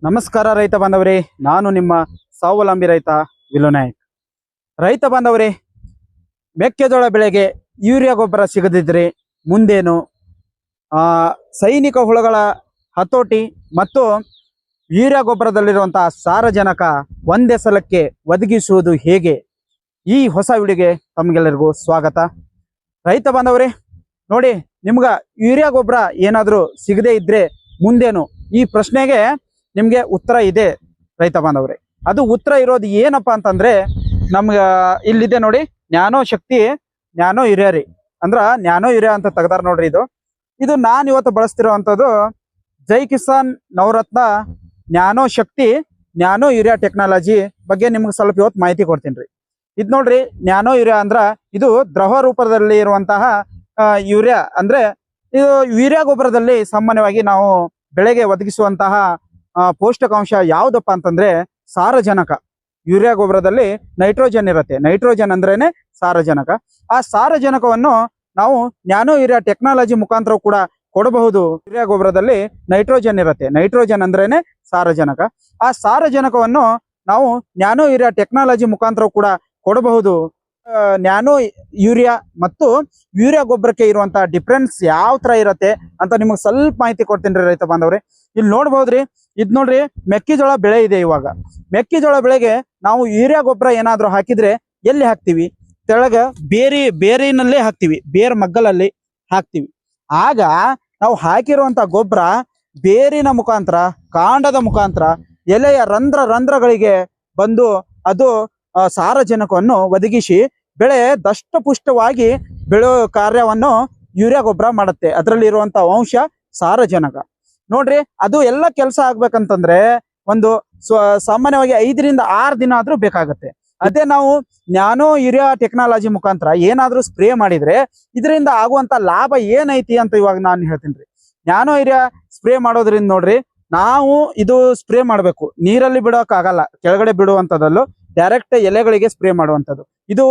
ನಮಸ್ಕಾರ ರೈತ ಬಾಂಧವರೇ, ನಾನು ನಿಮ್ಮ ಸ್ವಾವಲಂಬಿ ರೈತ ವಿಲೋನಾಯಕ್. ರೈತ ಬಾಂಧವರೇ, ಮೆಕ್ಕೆಜೋಳ ಬೆಳೆಗೆ ಯೂರಿಯಾ ಗೊಬ್ಬರ ಸಿಗದಿದ್ರೆ ಮುಂದೇನು, ಸೈನಿಕ ಹುಳುಗಳ ಹತೋಟಿ ಮತ್ತು ಯೂರಿಯಾ ಗೊಬ್ಬರದಲ್ಲಿರುವಂತಹ ಸಾರಜನಕ ಒಂದೇ ಸಲಕ್ಕೆ ಒದಗಿಸುವುದು ಹೇಗೆ, ಈ ಹೊಸ ವಿಡಿಯೋಗೆ ತಮಗೆಲ್ಲರಿಗೂ ಸ್ವಾಗತ. ರೈತ ಬಾಂಧವರೇ ನೋಡಿ, ನಿಮ್ಗೆ ಯೂರಿಯಾ ಗೊಬ್ಬರ ಏನಾದರೂ ಸಿಗದೇ ಇದ್ರೆ ಮುಂದೇನು, ಈ ಪ್ರಶ್ನೆಗೆ ನಿಮಗೆ ಉತ್ತರ ಇದೆ ರೈತ ಬಾಂಧವರೇ. ಅದು ಉತ್ತರ ಇರೋದು ಏನಪ್ಪ ಅಂತಂದ್ರೆ, ನಮ್ಗೆ ಇಲ್ಲಿದೆ ನೋಡಿ, ನ್ಯಾನೋ ಶಕ್ತಿ ನ್ಯಾನೋ ಯೂರಿಯಾ ರೀ. ಅಂದ್ರ ನ್ಯಾನೋ ಯೂರಿಯಾ ಅಂತ ತೆಗ್ದಾರ ನೋಡ್ರಿ. ಇದು ನಾನು ಇವತ್ತು ಬಳಸ್ತಿರೋವಂಥದ್ದು ಜೈ ಕಿಸಾನ್ ನವರತ್ನ ನ್ಯಾನೋ ಶಕ್ತಿ ನ್ಯಾನೋ ಯೂರಿಯಾ ಟೆಕ್ನಾಲಜಿ ಬಗ್ಗೆ ನಿಮ್ಗೆ ಸ್ವಲ್ಪ ಇವತ್ತು ಮಾಹಿತಿ ಕೊಡ್ತೀನಿ ರೀ. ಇದು ನೋಡ್ರಿ, ನ್ಯಾನೋ ಯೂರಿಯಾ ಅಂದ್ರ ಇದು ದ್ರವ ರೂಪದಲ್ಲಿ ಇರುವಂತಹ ಯೂರಿಯಾ. ಅಂದ್ರೆ ಇದು ಯೂರಿಯಾ ಗೊಬ್ಬರದಲ್ಲಿ ಸಾಮಾನ್ಯವಾಗಿ ನಾವು ಬೆಳೆಗೆ ಒದಗಿಸುವಂತಹ ಪೌಷ್ಟಿಕಾಂಶ ಯಾವುದಪ್ಪ ಅಂತಂದ್ರೆ ಸಾರಜನಕ. ಯೂರಿಯಾ ಗೊಬ್ಬರದಲ್ಲಿ ನೈಟ್ರೋಜನ್ ಇರುತ್ತೆ. ನೈಟ್ರೋಜನ್ ಅಂದ್ರೇನೆ ಸಾರಜನಕ. ಆ ಸಾರಜನಕವನ್ನು ನಾವು ನ್ಯಾನೋ ಯೂರಿಯಾ ಟೆಕ್ನಾಲಜಿ ಮುಖಾಂತರ ಕೂಡ ಕೊಡಬಹುದು. ಯೂರಿಯಾ ಗೊಬ್ಬರದಲ್ಲಿ ನೈಟ್ರೋಜನ್ ಇರುತ್ತೆ. ನೈಟ್ರೋಜನ್ ಅಂದ್ರೇನೆ ಸಾರಜನಕ. ಆ ಸಾರಜನಕವನ್ನು ನಾವು ನ್ಯಾನೋ ಯೂರಿಯಾ ಟೆಕ್ನಾಲಜಿ ಮುಖಾಂತರ ಕೂಡ ಕೊಡಬಹುದು. ನ್ಯಾನೋ ಯೂರಿಯಾ ಮತ್ತು ಯೂರಿಯಾ ಗೊಬ್ಬರಕ್ಕೆ ಇರುವಂತಹ ಡಿಫ್ರೆನ್ಸ್ ಯಾವ ತರ ಇರುತ್ತೆ ಅಂತ ನಿಮಗೆ ಸ್ವಲ್ಪ ಮಾಹಿತಿ ಕೊಡ್ತೀನಿ ರೀ ರೈತ ಬಾಂಧವ್ರೆ. ಇಲ್ಲಿ ನೋಡ್ಬೋದ್ರಿ, ಇದ್ ನೋಡ್ರಿ, ಮೆಕ್ಕೆಜೋಳ ಬೆಳೆ ಇದೆ. ಇವಾಗ ಮೆಕ್ಕೆಜೋಳ ಬೆಳೆಗೆ ನಾವು ಯೂರಿಯಾ ಗೊಬ್ಬರ ಏನಾದ್ರು ಹಾಕಿದ್ರೆ ಎಲ್ಲಿ ಹಾಕ್ತಿವಿ? ತೆಳಗ ಬೇರಿನಲ್ಲೇ ಹಾಕ್ತಿವಿ, ಬೇರ್ ಮಗ್ಗಲಲ್ಲಿ ಹಾಕ್ತಿವಿ. ಆಗ ನಾವು ಹಾಕಿರುವಂತ ಗೊಬ್ಬರ ಬೇರಿನ ಮುಖಾಂತರ, ಕಾಂಡದ ಮುಖಾಂತರ, ಎಲೆಯ ರಂಧ್ರಗಳಿಗೆ ಬಂದು ಅದು ಸಾರಜನಕವನ್ನು ಒದಗಿಸಿ ಬೆಳೆ ದಷ್ಟಪುಷ್ಟವಾಗಿ ಬೆಳೆಯೋ ಕಾರ್ಯವನ್ನು ಯೂರಿಯಾ ಗೊಬ್ಬರ ಮಾಡುತ್ತೆ. ಅದರಲ್ಲಿ ಇರುವಂತ ಅಂಶ ಸಾರಜನಕ ನೋಡ್ರಿ. ಅದು ಎಲ್ಲ ಕೆಲಸ ಆಗ್ಬೇಕಂತಂದ್ರೆ ಒಂದು ಸಾಮಾನ್ಯವಾಗಿ 5 ರಿಂದ 6 ದಿನ ಆದ್ರೂ ಬೇಕಾಗತ್ತೆ. ಅದೇ ನಾವು ನ್ಯಾನೋ ಯೂರಿಯಾ ಟೆಕ್ನಾಲಜಿ ಮುಖಾಂತರ ಏನಾದ್ರೂ ಸ್ಪ್ರೇ ಮಾಡಿದ್ರೆ ಇದರಿಂದ ಆಗುವಂತ ಲಾಭ ಏನೈತಿ ಅಂತ ಇವಾಗ ನಾನು ಹೇಳ್ತೀನಿ ರೀ. ನ್ಯಾನೋ ಯೂರಿಯಾ ಸ್ಪ್ರೇ ಮಾಡೋದ್ರಿಂದ ನೋಡ್ರಿ, ನಾವು ಇದು ಸ್ಪ್ರೇ ಮಾಡಬೇಕು, ನೀರಲ್ಲಿ ಬಿಡೋಕ್ ಆಗಲ್ಲ. ಕೆಳಗಡೆ ಬಿಡುವಂತದಲ್ಲೂ ಡೈರೆಕ್ಟ್ ಎಲೆಗಳಿಗೆ ಸ್ಪ್ರೇ ಮಾಡುವಂಥದ್ದು. ಇದು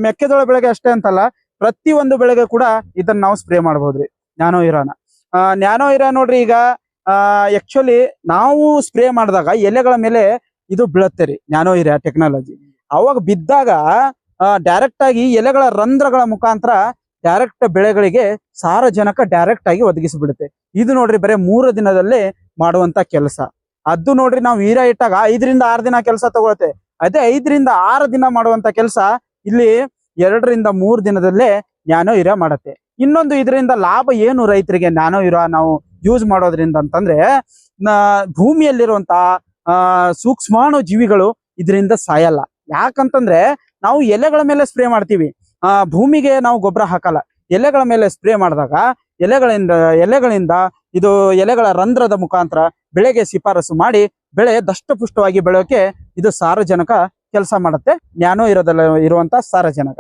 ಮೆಕ್ಕೆಜೋಳ ಬೆಳೆಗೆ ಅಷ್ಟೇ ಅಂತಲ್ಲ, ಪ್ರತಿ ಒಂದು ಬೆಳೆಗೆ ಕೂಡ ಇದನ್ನ ನಾವು ಸ್ಪ್ರೇ ಮಾಡಬಹುದ್ರಿ ನ್ಯಾನೋ ಯೂರಿಯಾನ. ನ್ಯಾನೋ ಯೂರಿಯಾ ನೋಡ್ರಿ, ಈಗ ಆಕ್ಚುಲಿ ನಾವು ಸ್ಪ್ರೇ ಮಾಡಿದಾಗ ಎಲೆಗಳ ಮೇಲೆ ಇದು ಬೀಳುತ್ತೆ ರೀ ನ್ಯಾನೋ ಯೂರಿಯಾ ಟೆಕ್ನಾಲಜಿ. ಅವಾಗ ಬಿದ್ದಾಗ ಡೈರೆಕ್ಟ್ ಆಗಿ ಎಲೆಗಳ ರಂಧ್ರಗಳ ಮುಖಾಂತರ ಡೈರೆಕ್ಟ್ ಬೆಳೆಗಳಿಗೆ ಸಾರಜನಕ ಡೈರೆಕ್ಟ್ ಆಗಿ ಒದಗಿಸಿಬಿಡುತ್ತೆ. ಇದು ನೋಡ್ರಿ ಬರೀ 3 ದಿನದಲ್ಲೇ ಮಾಡುವಂತ ಕೆಲಸ. ಅದು ನೋಡ್ರಿ, ನಾವು ಯೂರಿಯಾ ಇಟ್ಟಾಗ 5 ರಿಂದ 6 ದಿನ ಕೆಲಸ ತಗೊಳುತ್ತೆ. ಅದೇ 5 ರಿಂದ 6 ದಿನ ಮಾಡುವಂತ ಕೆಲಸ ಇಲ್ಲಿ 2 ರಿಂದ 3 ದಿನದಲ್ಲೇ ನ್ಯಾನೋ ಯೂರಿಯಾ ಮಾಡುತ್ತೆ. ಇನ್ನೊಂದು ಇದರಿಂದ ಲಾಭ ಏನು ರೈತರಿಗೆ ನ್ಯಾನೋ ಯೂರಿಯಾ ನಾವು ಯೂಸ್ ಮಾಡೋದ್ರಿಂದ ಅಂತಂದ್ರೆ, ಭೂಮಿಯಲ್ಲಿರುವಂತ ಸೂಕ್ಷ್ಮಾಣು ಜೀವಿಗಳು ಇದರಿಂದ ಸಾಯಲ್ಲ. ಯಾಕಂತಂದ್ರೆ ನಾವು ಎಲೆಗಳ ಮೇಲೆ ಸ್ಪ್ರೇ ಮಾಡ್ತೀವಿ, ಭೂಮಿಗೆ ನಾವು ಗೊಬ್ಬರ ಹಾಕಲ್ಲ. ಎಲೆಗಳ ಮೇಲೆ ಸ್ಪ್ರೇ ಮಾಡಿದಾಗ ಎಲೆಗಳಿಂದ ಇದು ಎಲೆಗಳ ರಂಧ್ರದ ಮುಖಾಂತರ ಬೆಳೆಗೆ ಶಿಫಾರಸು ಮಾಡಿ ಬೆಳೆ ದಷ್ಟಪುಷ್ಟವಾಗಿ ಬೆಳೆಯೋಕೆ ಇದು ಸಾರಜನಕ ಕೆಲಸ ಮಾಡುತ್ತೆ, ನ್ಯಾನೋ ಇರುವಂತ ಸಾರಜನಕ.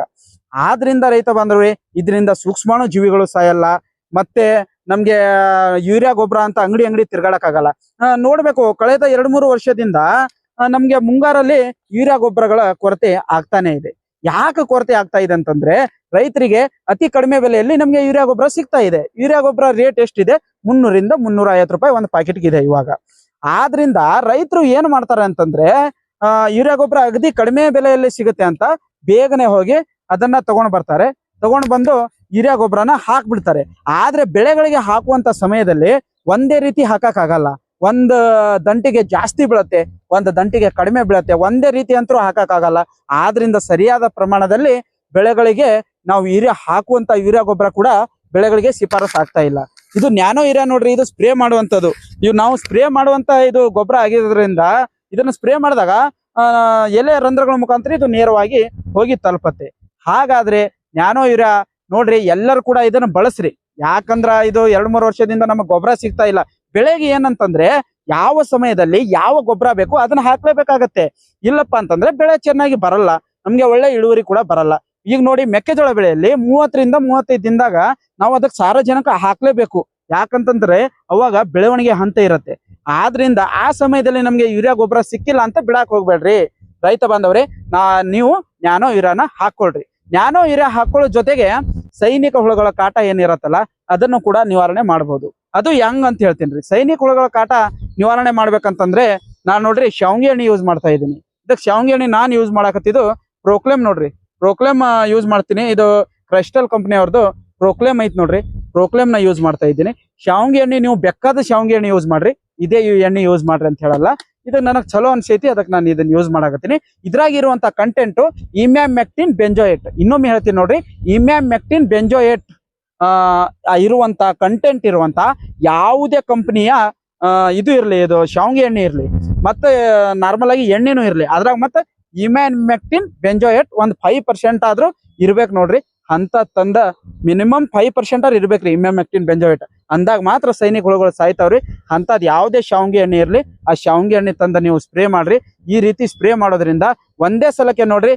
ಆದ್ರಿಂದ ರೈತ ಬಾಂಧವರೇ, ಇದರಿಂದ ಸೂಕ್ಷ್ಮಾಣು ಜೀವಿಗಳು ಸಾಯಲ್ಲ. ಮತ್ತೆ ನಮ್ಗೆ ಯೂರಿಯಾ ಗೊಬ್ಬರ ಅಂತ ಅಂಗಡಿ ತಿರ್ಗಾಡಕ್ ಆಗಲ್ಲ. ನೋಡ್ಬೇಕು, ಕಳೆದ 2-3 ವರ್ಷದಿಂದ ನಮ್ಗೆ ಮುಂಗಾರಲ್ಲಿ ಯೂರಿಯಾ ಗೊಬ್ಬರಗಳ ಕೊರತೆ ಆಗ್ತಾನೆ ಇದೆ. ಯಾಕೆ ಕೊರತೆ ಆಗ್ತಾ ಇದೆ ಅಂತಂದ್ರೆ, ರೈತರಿಗೆ ಅತಿ ಕಡಿಮೆ ಬೆಲೆಯಲ್ಲಿ ನಮ್ಗೆ ಯೂರಿಯಾ ಗೊಬ್ಬರ ಸಿಗ್ತಾ ಇದೆ. ಯೂರಿಯಾ ಗೊಬ್ಬರ ರೇಟ್ ಎಷ್ಟಿದೆ? 300 ರಿಂದ 350 ರೂಪಾಯಿ ಒಂದು ಪ್ಯಾಕೆಟ್ಗೆ ಇದೆ ಇವಾಗ. ಆದ್ರಿಂದ ರೈತರು ಏನ್ ಮಾಡ್ತಾರೆ ಅಂತಂದ್ರೆ, ಯೂರಿಯಾ ಗೊಬ್ಬರ ಅಗದಿ ಕಡಿಮೆ ಬೆಲೆಯಲ್ಲಿ ಸಿಗುತ್ತೆ ಅಂತ ಬೇಗನೆ ಹೋಗಿ ಅದನ್ನ ತಗೊಂಡು ಬಂದು ಯೂರಿಯಾ ಗೊಬ್ಬರನ ಹಾಕ್ಬಿಡ್ತಾರೆ. ಆದ್ರೆ ಬೆಳೆಗಳಿಗೆ ಹಾಕುವಂತ ಸಮಯದಲ್ಲಿ ಒಂದೇ ರೀತಿ ಹಾಕಕ್ ಆಗಲ್ಲ. ಒಂದು ದಂಟಿಗೆ ಜಾಸ್ತಿ ಬೀಳುತ್ತೆ, ಒಂದು ದಂಟಿಗೆ ಕಡಿಮೆ ಬೀಳುತ್ತೆ. ಒಂದೇ ರೀತಿ ಅಂತೂ ಹಾಕಕ್ ಆಗಲ್ಲ. ಆದ್ರಿಂದ ಸರಿಯಾದ ಪ್ರಮಾಣದಲ್ಲಿ ಬೆಳೆಗಳಿಗೆ ನಾವು ಹಾಕುವಂತ ಯೂರಿಯಾ ಗೊಬ್ಬರ ಕೂಡ ಬೆಳೆಗಳಿಗೆ ಶಿಫಾರಸು ಆಗ್ತಾ ಇಲ್ಲ. ಇದು ನ್ಯಾನೋ ಯೂರಿಯಾ ನೋಡ್ರಿ, ಇದು ಸ್ಪ್ರೇ ಮಾಡುವಂತದ್ದು. ನಾವು ಸ್ಪ್ರೇ ಮಾಡುವಂತ ಇದು ಗೊಬ್ಬರ ಆಗಿರೋದ್ರಿಂದ ಇದನ್ನ ಸ್ಪ್ರೇ ಮಾಡಿದಾಗ ಎಲೆ ರಂಧ್ರಗಳ ಮುಖಾಂತರ ಇದು ನೇರವಾಗಿ ಹೋಗಿ ತಲುಪತ್ತೆ. ಹಾಗಾದ್ರೆ ನ್ಯಾನೋ ಯೂರಿಯಾ ನೋಡ್ರಿ, ಎಲ್ಲರೂ ಕೂಡ ಇದನ್ನ ಬಳಸ್ರಿ. ಯಾಕಂದ್ರ ಇದು 2-3 ವರ್ಷದಿಂದ ನಮಗೆ ಗೊಬ್ಬರ ಸಿಗ್ತಾ ಇಲ್ಲ. ಬೆಳೆಗೆ ಏನಂತಂದ್ರೆ, ಯಾವ ಸಮಯದಲ್ಲಿ ಯಾವ ಗೊಬ್ಬರ ಬೇಕು ಅದನ್ನ ಹಾಕ್ಲೇಬೇಕಾಗತ್ತೆ. ಇಲ್ಲಪ್ಪ ಅಂತಂದ್ರೆ ಬೆಳೆ ಚೆನ್ನಾಗಿ ಬರಲ್ಲ, ನಮ್ಗೆ ಒಳ್ಳೆ ಇಳುವರಿ ಕೂಡ ಬರಲ್ಲ. ಈಗ ನೋಡಿ, ಮೆಕ್ಕೆಜೋಳ ಬೆಳೆಯಲ್ಲಿ 30 ರಿಂದ 35 ದಿನದಾಗ ನಾವು ಅದಕ್ಕೆ ಸಾರಜನಕ ಹಾಕ್ಲೇಬೇಕು. ಯಾಕಂತಂದ್ರೆ ಅವಾಗ ಬೆಳವಣಿಗೆ ಹಂತ ಇರುತ್ತೆ. ಆದ್ರಿಂದ ಆ ಸಮಯದಲ್ಲಿ ನಮ್ಗೆ ಯೂರಿಯಾ ಗೊಬ್ಬರ ಸಿಕ್ಕಿಲ್ಲ ಅಂತ ಬಿಡಾಕ್ ಹೋಗ್ಬೇಡ್ರಿ ರೈತ ಬಾಂಧವ್ರೆ. ನೀವು ನ್ಯಾನೋ ಯೂರಿಯಾನ ಹಾಕೊಳ್ರಿ. ನ್ಯಾನೋ ಯೂರಿಯಾ ಹಾಕೊಳ್ಳೋ ಜೊತೆಗೆ ಸೈನಿಕ ಹುಳುಗಳ ಕಾಟ ಏನಿರತ್ತಲ್ಲ ಅದನ್ನು ಕೂಡ ನಿವಾರಣೆ ಮಾಡಬಹುದು. ಅದು ಹೆಂಗ್ ಅಂತ ಹೇಳ್ತೀನಿ. ಸೈನಿಕ ಹುಳುಗಳ ಕಾಟ ನಿವಾರಣೆ ಮಾಡ್ಬೇಕಂತಂದ್ರೆ ನಾನ್ ನೋಡ್ರಿ ಶಾವಿಗೆ ಎಣ್ಣೆ ಯೂಸ್ ಮಾಡ್ತಾ ಇದ್ದೀನಿ. ಇದಕ್ಕೆ ಶಾವಿಗೆ ಎಣ್ಣೆ ನಾನ್ ಯೂಸ್ ಮಾಡಕತ್ತಿದ್ದು ಪ್ರೋಕ್ಲೇಮ್ ನೋಡ್ರಿ. ಪ್ರೋಕ್ಲೇಮ್ ಯೂಸ್ ಮಾಡ್ತೀನಿ. ಇದು ಕ್ರೈಸ್ಟಲ್ ಕಂಪನಿ ಅವ್ರದ್ದು ಪ್ರೋಕ್ಲೇಮ್ ಐತ್ ನೋಡ್ರಿ. ಪ್ರೋಕ್ಲೇಮ್ ನ ಯೂಸ್ ಮಾಡ್ತಾ ಇದ್ದೀನಿ. ಶಾವಿಗೆ ಎಣ್ಣೆ ನೀವು ಬೇಕಾದ ಶಾವಿಗೆ ಎಣ್ಣೆ ಯೂಸ್ ಮಾಡ್ರಿ, ಇದೇ ಎಣ್ಣೆ ಯೂಸ್ ಮಾಡ್ರಿ ಅಂತ ಹೇಳಲ್ಲ. ಇದು ನನಗ್ ಚಲೋ ಅನ್ಸೈತಿ, ಅದಕ್ಕೆ ನಾನು ಇದನ್ನ ಯೂಸ್ ಮಾಡಕತ್ತೀನಿ. ಇದ್ರಾಗಿರುವಂತ ಕಂಟೆಂಟ್ ಇಮ್ಯಾಮೆಕ್ಟಿನ್ ಬೆಂಜೋಯೇಟ್. ಇನ್ನೊಮ್ಮೆ ಹೇಳ್ತೀನಿ ನೋಡ್ರಿ, ಇಮ್ಯಾಮೆಕ್ಟಿನ್ ಬೆಂಜೋಯೇಟ್ ಇರುವಂತ ಕಂಟೆಂಟ್ ಇರುವಂತ ಯಾವುದೇ ಕಂಪನಿಯ ಇದು ಇರ್ಲಿ, ಇದು ಶಾವಿಗೆ ಎಣ್ಣೆ ಇರ್ಲಿ ಮತ್ತೆ ನಾರ್ಮಲ್ ಆಗಿ ಎಣ್ಣೆನೂ ಇರ್ಲಿ, ಅದ್ರಾಗ ಮತ್ತೆ ಇಮ್ಯಾಮೆಕ್ಟಿನ್ ಬೆಂಜೋಯೇಟ್ ಒಂದು 5% ಆದ್ರೂ ಇರ್ಬೇಕು ನೋಡ್ರಿ. ಅಂತ ತಂದ ಮಿನಿಮಮ್ 5% ಇರ್ಬೇಕ್ರಿ ಇಮ್ಯಾಮೆಕ್ಟಿನ್ ಬೆಂಜೋಯೇಟ್. ಅಂದಾಗ ಮಾತ್ರ ಸೈನಿಕ ಹುಳುಗಳು ಸಾಯ್ತಾವ್ರಿ. ಅಂತದ್ ಯಾವುದೇ ಶಾವಿಗೆ ಎಣ್ಣೆ ಇರ್ಲಿ, ಆ ಶಾವಿಗೆ ಎಣ್ಣೆ ತಂದ ನೀವು ಸ್ಪ್ರೇ ಮಾಡ್ರಿ. ಈ ರೀತಿ ಸ್ಪ್ರೇ ಮಾಡೋದ್ರಿಂದ ಒಂದೇ ಸಲಕ್ಕೆ ನೋಡ್ರಿ,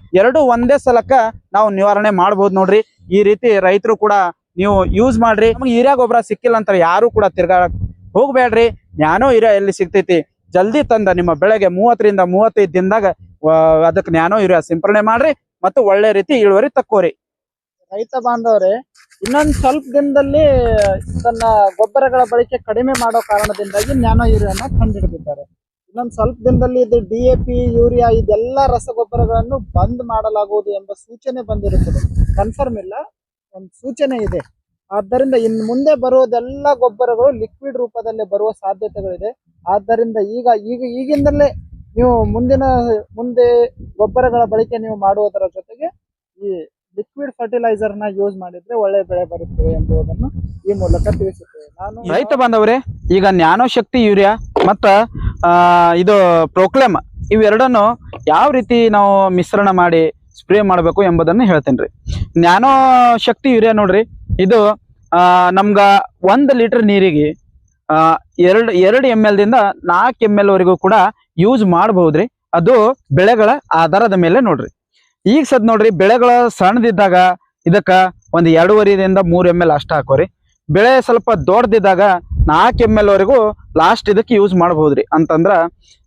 ಒಂದೇ ಸಲಕ್ಕ ನಾವು ನಿವಾರಣೆ ಮಾಡ್ಬೋದು ನೋಡ್ರಿ. ಈ ರೀತಿ ರೈತರು ಕೂಡ ನೀವು ಯೂಸ್ ಮಾಡ್ರಿ. ನಮ್ಗೆ ಯೂರಿಯಾ ಗೊಬ್ಬರ ಸಿಕ್ಕಿಲ್ಲ ಅಂತ ಯಾರು ಕೂಡ ತಿರ್ಗಾಡಕ್ ಹೋಗ್ಬೇಡ್ರಿ. ನ್ಯಾನೋ ಯೂರಿಯಾ ಎಲ್ಲಿ ಸಿಗ್ತೈತಿ ಜಲ್ದಿ ತಂದ ನಿಮ್ಮ ಬೆಳೆಗೆ 30 ರಿಂದ 35 ದಿನದಾಗ ಅದಕ್ಕೆ ನ್ಯಾನೋ ಯೂರಿಯಾ ಸಿಂಪರಣೆ ಮಾಡ್ರಿ ಮತ್ತು ಒಳ್ಳೆ ರೀತಿ ಇಳುವರಿ ತಕ್ಕೋರಿ. ರೈತ ಬಾಂಧವರೇ, ಇನ್ನೊಂದು ಸ್ವಲ್ಪ ದಿನದಲ್ಲಿ ತನ್ನ ಗೊಬ್ಬರಗಳ ಬಳಕೆ ಕಡಿಮೆ ಮಾಡೋ ಕಾರಣದಿಂದಾಗಿ ನ್ಯಾನೋ ಯೂರಿಯಾನ ಕಂಡುಹಿಡಿದಿದ್ದಾರೆ. ಇನ್ನೊಂದು ಸ್ವಲ್ಪ ದಿನದಲ್ಲಿ ಇದು DAP, ಯೂರಿಯಾ ಇದೆಲ್ಲ ರಸಗೊಬ್ಬರಗಳನ್ನು ಬಂದ್ ಮಾಡಲಾಗುವುದು ಎಂಬ ಸೂಚನೆ ಬಂದಿರುತ್ತದೆ. ಕನ್ಫರ್ಮ್ ಇಲ್ಲ, ಒಂದು ಸೂಚನೆ ಇದೆ. ಆದ್ದರಿಂದ ಇನ್ನು ಮುಂದೆ ಬರುವುದೆಲ್ಲ ಗೊಬ್ಬರಗಳು ಲಿಕ್ವಿಡ್ ರೂಪದಲ್ಲಿ ಬರುವ ಸಾಧ್ಯತೆಗಳಿದೆ. ಆದ್ದರಿಂದ ಈಗಿಂದಲೇ ನೀವು ಮುಂದೆ ಗೊಬ್ಬರಗಳ ಬಳಕೆ ನೀವು ಮಾಡುವುದರ ಜೊತೆಗೆ ಈ ಲಿಕ್ವಿಡ್ ಫರ್ಟಿಲೈಸರ್ ನ ಯೂಸ್ ಮಾಡಿದ್ರೆ ಒಳ್ಳೆ ಬೆಳೆ ಬರುತ್ತದೆ ಎಂಬುದನ್ನು ಈ ಮೂಲಕ ತಿಳಿಸುತ್ತೇವೆ. ನಾನು ರೈತ ಬಾಂಧವರೇ, ಈಗ ನ್ಯಾನೋ ಶಕ್ತಿ ಯೂರಿಯಾ ಮತ್ತ ಇದು ಪ್ರೋಕ್ಲೇಮ್ ಇವೆರಡನ್ನು ಯಾವ ರೀತಿ ನಾವು ಮಿಶ್ರಣ ಮಾಡಿ ಸ್ಪ್ರೇ ಮಾಡಬೇಕು ಎಂಬುದನ್ನು ಹೇಳ್ತೇನೆ ರೀ. ನ್ಯಾನೋ ಶಕ್ತಿ ಯೂರಿಯಾ ನೋಡ್ರಿ, ಇದು ನಮ್ಗ 1 ಲೀಟರ್ ನೀರಿಗೆ 2 ml ದಿಂದ 4 ml ವರೆಗೂ ಕೂಡ ಯೂಸ್ ಮಾಡಬಹುದ್ರಿ. ಅದು ಬೆಳೆಗಳ ಆಧಾರದ ಮೇಲೆ ನೋಡ್ರಿ. ಈಗ ಸದ್ ನೋಡ್ರಿ, ಬೆಳೆಗಳ ಸಣ್ಣದಿದ್ದಾಗ ಇದಕ್ಕ ಒಂದು 2.5 ರಿಂದ 3 ml ಅಷ್ಟ ಹಾಕೋರಿ. ಬೆಳೆ ಸ್ವಲ್ಪ ದೊಡ್ಡದಿದ್ದಾಗ 4 ml ವರೆಗೂ ಲಾಸ್ಟ್ ಇದಕ್ಕೆ ಯೂಸ್ ಮಾಡಬಹುದ್ರಿ. ಅಂತಂದ್ರ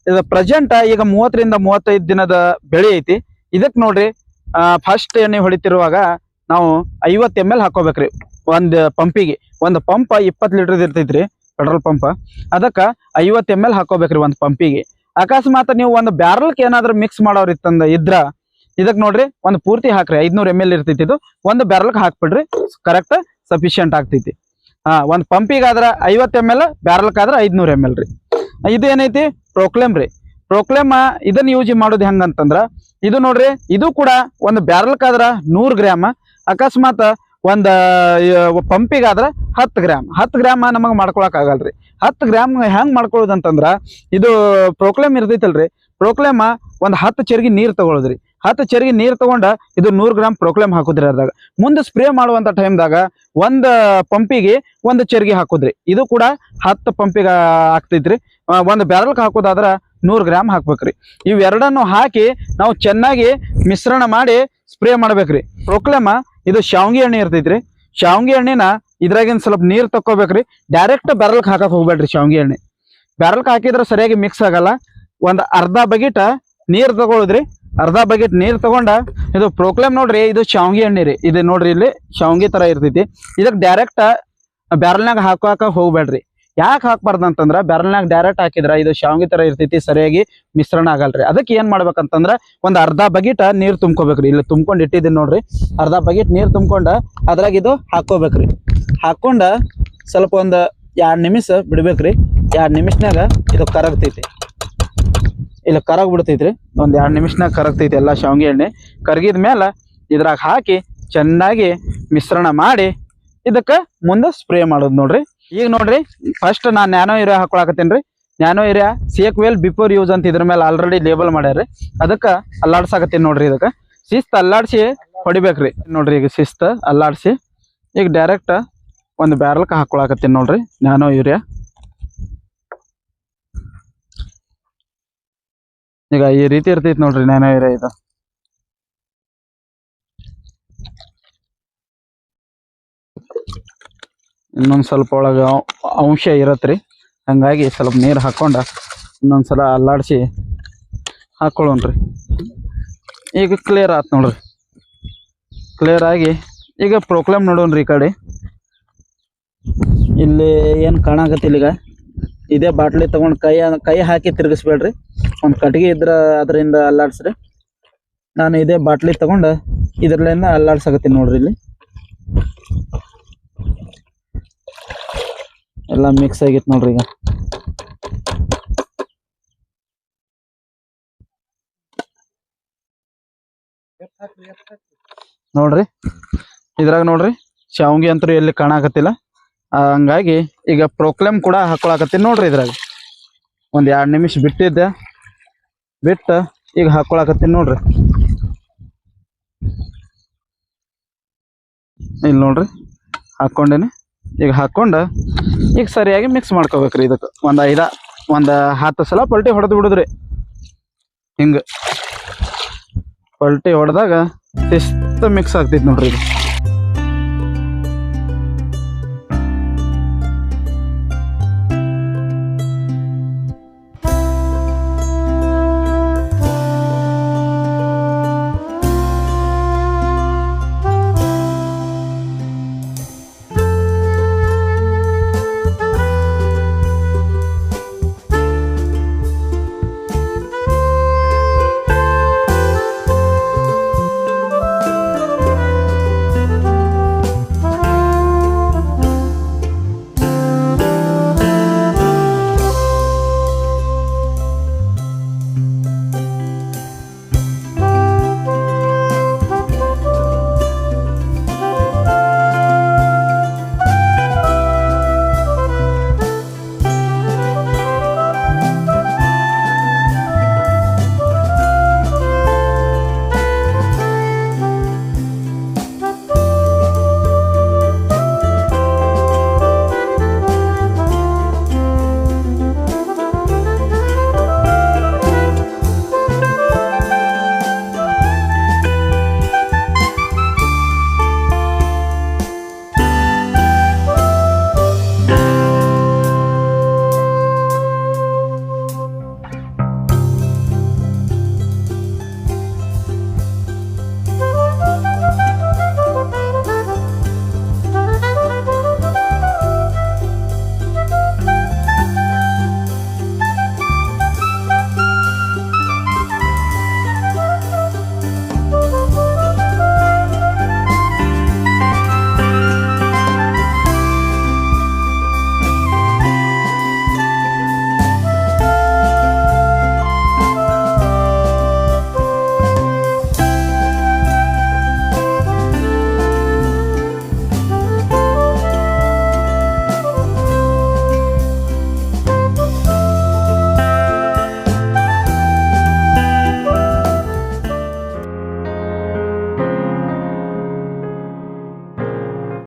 ಇದು ಪ್ರೆಸೆಂಟ್ ಈಗ 30 ರಿಂದ 35 ದಿನದ ಬೆಳೆ ಐತಿ. ಇದಕ್ ನೋಡ್ರಿ ಫಸ್ಟ್ ಎಣ್ಣೆ ಹೊಡಿತಿರುವಾಗ ನಾವು 50 ml ಹಾಕೋಬೇಕ್ರಿ ಒಂದು ಪಂಪಿಗೆ. ಒಂದು ಪಂಪ್ 20 ಲೀಟರ್ ಇರ್ತೈತ್ರಿ ಪೆಟ್ರೋಲ್ ಪಂಪ್, ಅದಕ್ಕ 50 ml ಹಾಕೋಬೇಕ್ರಿ ಒಂದು ಪಂಪಿಗೆ. ಅಕಸ್ಮಾತ್ ನೀವು ಒಂದು ಬ್ಯಾರಲ್ಗೆ ಏನಾದ್ರು ಮಿಕ್ಸ್ ಮಾಡೋರ್ ಇದ್ರ ಇದಕ್ ನೋಡ್ರಿ ಒಂದು ಪೂರ್ತಿ ಹಾಕ್ರಿ. 500 ml ಇರ್ತೈತಿ, ಇದು ಒಂದು ಬ್ಯಾರಲ್ಗೆ ಹಾಕ್ಬಿಡ್ರಿ, ಕರೆಕ್ಟ್ ಸಫಿಶಿಯಂಟ್ ಆಗ್ತೈತಿ. ಒಂದು ಪಂಪಿಗೆ ಆದ್ರ 50 ml, ಬ್ಯಾರಲ್ಗೆ ಆದ್ರ 500 ml ರೀ. ಇದು ಏನೈತಿ ಪ್ರೋಕ್ಲೇಮ್ ರೀ. ಪ್ರೋಕ್ಲೇಮ್ ಇದನ್ನ ಯೂಸ್ ಮಾಡೋದು ಹೆಂಗಂತಂದ್ರ ಇದು ನೋಡ್ರಿ, ಇದು ಕೂಡ ಒಂದು ಬ್ಯಾರಲ್ಗೆ ಆದ್ರ 100 ಗ್ರಾಮ್, ಅಕಸ್ಮಾತ್ ಒಂದ್ ಪಂಪಿಗಾದ್ರ 10 ಗ್ರಾಮ್. 10 ಗ್ರಾಮ್ ನಮಗ್ ಮಾಡ್ಕೊಳಕ್ ಆಗಲ್ರಿ. 10 ಗ್ರಾಮ್ ಹೆಂಗ್ ಮಾಡ್ಕೊಳ್ಳೋದಂತಂದ್ರ ಇದು ಪ್ರೋಕ್ಲೇಮ್ ಇರ್ತೈತಲ್ರಿ, ಪ್ರೋಕ್ಲೇಮ್ ಒಂದ್ 10 ಚರ್ಗಿ ನೀರ್ ತಗೊಳದ್ರಿ. 10 ಚರ್ಗಿ ನೀರ್ ತಗೊಂಡ ಇದು 100 ಗ್ರಾಮ್ ಪ್ರೋಕ್ಲೇಮ್ ಹಾಕುದ್ರಿ. ಅದ್ರಾಗ ಮುಂದೆ ಸ್ಪ್ರೇ ಮಾಡುವಂತ ಟೈಮ್ದಾಗ ಒಂದ್ ಪಂಪಿಗೆ 1 ಚರ್ಗಿ ಹಾಕುದ್ರಿ. ಇದು ಕೂಡ 10 ಪಂಪಿಗೆ ಆಗ್ತೈತ್ರಿ. ಒಂದು ಬ್ಯಾರಲ್ಗೆ ಹಾಕೋದಾದ್ರ 100 ಗ್ರಾಮ್ ಹಾಕ್ಬೇಕ್ರಿ. ಇವೆರಡನ್ನು ಹಾಕಿ ನಾವು ಚೆನ್ನಾಗಿ ಮಿಶ್ರಣ ಮಾಡಿ ಸ್ಪ್ರೇ ಮಾಡ್ಬೇಕ್ರಿ. ಪ್ರೋಕ್ಲೇಮ್ ಇದು ಶಾವಿಗೆ ಎಣ್ಣೆ ಇರ್ತೈತ್ರಿ. ಶಾವಿಗೆ ಎಣ್ಣೆನ ಇದ್ರಾಗಿನ್ ಸ್ವಲ್ಪ ನೀರ್ ತಕ್ಕೋಬೇಕ್ರಿ. ಡೈರೆಕ್ಟ್ ಬ್ಯಾರಲ್ಗೆ ಹಾಕಕ್ ಹೋಗ್ಬೇಡ್ರಿ. ಶಾವಿಗೆ ಎಣ್ಣೆ ಬ್ಯಾರಲ್ಗೆ ಹಾಕಿದ್ರೆ ಸರಿಯಾಗಿ ಮಿಕ್ಸ್ ಆಗಲ್ಲ. ಒಂದ್ ಅರ್ಧ ಬಕೆಟ್ ನೀರ್ ತಗೊಳುದ್ರಿ. ಅರ್ಧ ಬಕೆಟ್ ನೀರ್ ತಗೊಂಡ ಇದು ಪ್ರೋಕ್ಲೇಮ್ ನೋಡ್ರಿ, ಇದು ಶಾವಿಗೆ ಎಣ್ಣೆ ರೀ. ಇದು ನೋಡ್ರಿ, ಇಲ್ಲಿ ಶಾವಿಗೆ ತರ ಇರ್ತೈತಿ. ಇದಕ್ ಡೈರೆಕ್ಟ್ ಬ್ಯಾರಲ್ನಾಗ ಹಾಕಾಕ ಹೋಗ್ಬೇಡ್ರಿ. ಯಾಕೆ ಹಾಕ್ಬಾರ್ದು ಅಂತಂದ್ರ ಬ್ಯಾರಲ್ನಾಗ ಡೈರೆಕ್ಟ್ ಹಾಕಿದ್ರ ಇದು ಶಾವಿಗೆ ತರ ಇರ್ತೈತಿ, ಸರಿಯಾಗಿ ಮಿಶ್ರಣ ಆಗಲ್ರಿ. ಅದಕ್ಕೆ ಏನ್ ಮಾಡ್ಬೇಕಂತಂದ್ರ ಒಂದ್ ಅರ್ಧ ಬಕೆಟ್ ನೀರ್ ತುಂಬ್ಕೋಬೇಕ್ರಿ. ಇಲ್ಲಿ ತುಂಬ್ಕೊಂಡ್ ಇಟ್ಟಿದ್ದೀನಿ ನೋಡ್ರಿ, ಅರ್ಧ ಬಕೆಟ್ ನೀರ್ ತುಂಬ್ಕೊಂಡ ಅದ್ರಾಗ ಇದು ಹಾಕೋಬೇಕ್ರಿ. ಹಾಕೊಂಡ ಸ್ವಲ್ಪ ಒಂದ್ 2 ನಿಮಿಷ ಬಿಡ್ಬೇಕ್ರಿ. 2 ನಿಮಿಷನಾಗ ಇದು ಕರಗ್ತೈತಿ. ಇಲ್ಲ ಕರಗ್ ಬಿಡ್ತೈತ್ರಿ. ಒಂದ್ 2 ನಿಮಿಷನಾಗ ಕರಗ್ತೈತಿ ಎಲ್ಲಾ ಶಾವಿಗೆ ಎಣ್ಣೆ. ಕರಗಿದ ಮೇಲೆ ಇದ್ರಾಗ ಹಾಕಿ ಚೆನ್ನಾಗಿ ಮಿಶ್ರಣ ಮಾಡಿ ಇದಕ್ಕ ಮುಂದೆ ಸ್ಪ್ರೇ ಮಾಡೋದು ನೋಡ್ರಿ. ಈಗ ನೋಡ್ರಿ, ಫಸ್ಟ್ ನಾನ್ ನ್ಯಾನೋ ಯೂರಿಯಾ ಹಾಕೊಳಕತ್ತೇನ್ರಿ. Nano urea shake well before use ಅಂತ ಇದ್ರ ಮೇಲೆ ಆಲ್ರೆಡಿ ಲೇಬಲ್ ಮಾಡ್ಯಾರ್ರಿ. ಅದಕ್ಕ ಅಲ್ಲಾಡ್ಸಾಕತ್ತೇನ್ ನೋಡ್ರಿ. ಇದಕ್ಕ ಶಿಸ್ತ್ ಅಲ್ಲಾಡ್ಸಿ ಹೊಡಿಬೇಕ್ರಿ. ನೋಡ್ರಿ, ಈಗ ಶಿಸ್ತ್ ಅಲ್ಲಾಡ್ಸಿ ಈಗ ಡೈರೆಕ್ಟ್ ಒಂದು ಬ್ಯಾರಲ್ಗೆ ಹಾಕೊಳಕತ್ತೇನ್ ನೋಡ್ರಿ ನ್ಯಾನೋ ಯೂರಿಯಾ. ಈಗ ಈ ರೀತಿ ಇರ್ತೈತಿ ನೋಡ್ರಿ ನ್ಯಾನೋ ಯೂರಿಯಾ. ಇದು ಇನ್ನೊಂದ್ ಸ್ವಲ್ಪ ಒಳಗ ಅಂಶ ಇರತ್ರಿ, ಹಂಗಾಗಿ ಸ್ವಲ್ಪ ನೀರ್ ಹಾಕೊಂಡ ಇನ್ನೊಂದ್ಸಲ ಅಲ್ಲಾಡ್ಸಿ ಹಾಕೊಳ್ಳೋಣ್ರಿ. ಈಗ ಕ್ಲಿಯರ್ ಆತ್ ನೋಡ್ರಿ. ಕ್ಲಿಯರ್ ಆಗಿ ಈಗ ಪ್ರೊಕ್ಲೇಮ್ ನೋಡೋಣ್ರಿ ಈ ಕಡೆ. ಇಲ್ಲಿ ಏನು ಕಾಣಕತ್ತಿಲ್ಲ ಈಗ. ಇದೇ ಬಾಟ್ಲಿ ತಗೊಂಡು ಕೈ ಹಾಕಿ ತಿರುಗಿಸ್ಬೇಡ್ರಿ. ಒಂದು ಕಟ್ಟಿಗೆ ಇದ್ರ ಅದರಿಂದ ಅಲ್ಲಾಡ್ಸ್ರಿ. ನಾನು ಇದೇ ಬಾಟ್ಲಿ ತಗೊಂಡು ಇದ್ರಲ್ಲಿಂದ ಅಲ್ಲಾಡ್ಸಕತ್ತೀನಿ ನೋಡ್ರಿ. ಇಲ್ಲಿ ಎಲ್ಲ ಮಿಕ್ಸ್ ಆಗಿತ್ತು ನೋಡ್ರಿ. ಈಗ ನೋಡ್ರಿ ಇದ್ರಾಗ ನೋಡ್ರಿ ಶಾವ್ಗಿ ಅಂತೂ ಎಲ್ಲಿ ಕಾಣಕತ್ತಿಲ್ಲ. ಹಂಗಾಗಿ ಈಗ ಪ್ರೊಕ್ಲೇಮ್ ಕೂಡ ಹಾಕೊಳಕತ್ತೀನಿ ನೋಡ್ರಿ. ಇದ್ರಾಗ ಒಂದು 2 ನಿಮಿಷ ಬಿಟ್ಟಿದ್ದೆ, ಬಿಟ್ಟು ಈಗ ಹಾಕೊಳಕತ್ತೀನಿ ನೋಡ್ರಿ. ಇಲ್ಲಿ ನೋಡ್ರಿ ಹಾಕ್ಕೊಂಡೇನಿ. ಈಗ ಹಾಕ್ಕೊಂಡು ಈಗ ಸರಿಯಾಗಿ ಮಿಕ್ಸ್ ಮಾಡ್ಕೋಬೇಕ್ರಿ. ಇದಕ್ಕೆ ಒಂದು 10 ಸಲ ಪಲ್ಟಿ ಹೊಡೆದು ಬಿಡುದ್ರಿ. ಹಿಂಗೆ ಪಲ್ಟಿ ಹೊಡೆದಾಗ ಶಿಸ್ತು ಮಿಕ್ಸ್ ಆಗ್ತೈತಿ ನೋಡ್ರಿ ಇದು.